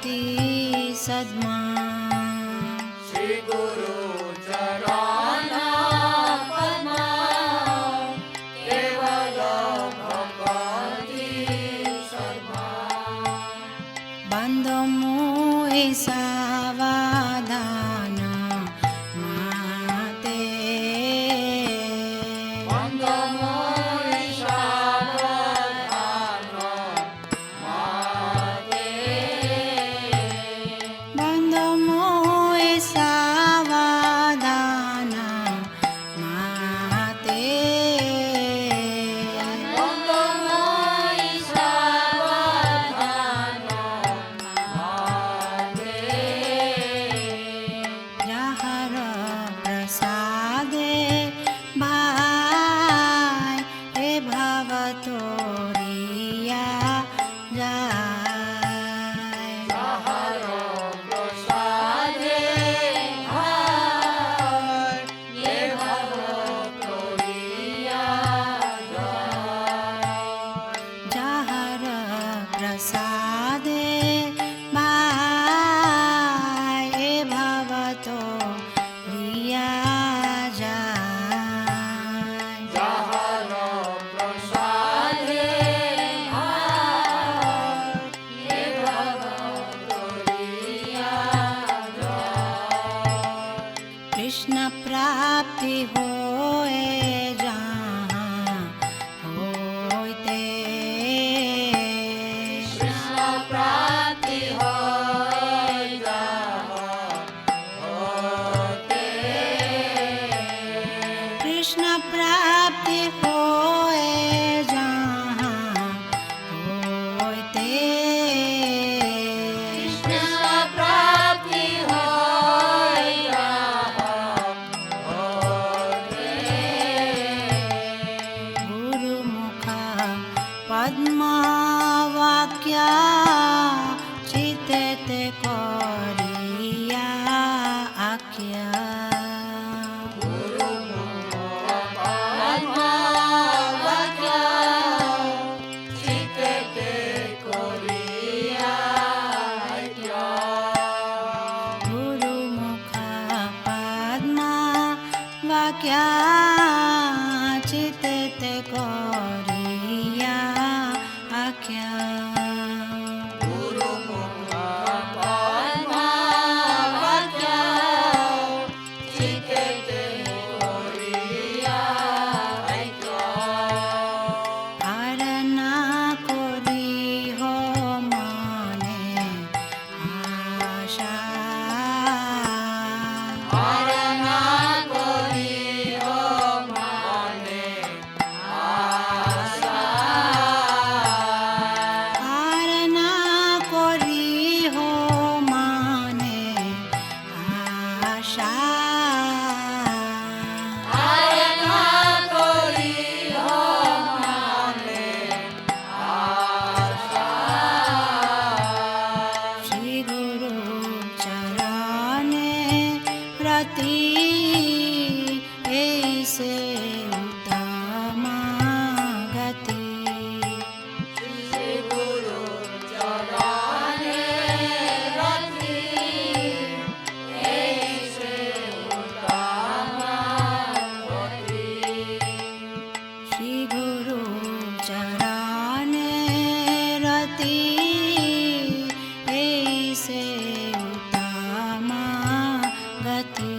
गति सद्मा श्री गुरु चरण पद्मा केवल भक्ति सद्मा बंध मोहि सावधान माते बंध मोहि सावधान माते बंध मोहि सावधान माते बंध मोहि सावधान माते जहर प्रसादे भाई हे भव तोरिया जाय हर प्रसादे हाय ये भव तोरिया जहर प्रसादे भाई हे भव तोरिया जाय जहर प्रसादे हाय ये भव तोरिया कृष्ण प्राप्ति होए जहाँ होते कृष्ण प्राप्ति होय जहाँ होते कृष्ण प्राप्ति होए जहाँ होते कृष्ण प्राप्ति होय जहाँ होते गुरुमुख पद्मवाक्य चित्ते करिया आख्या गुरुमुख पद्मवाक्य चित्ते करिया आख्या आरना करी हो मने आशा आरना करी हो मने आशा श्री गुरु चरणे रति ऐसे उत्तम गति श्री गुरु चरणे रति ऐसे उत्तम गति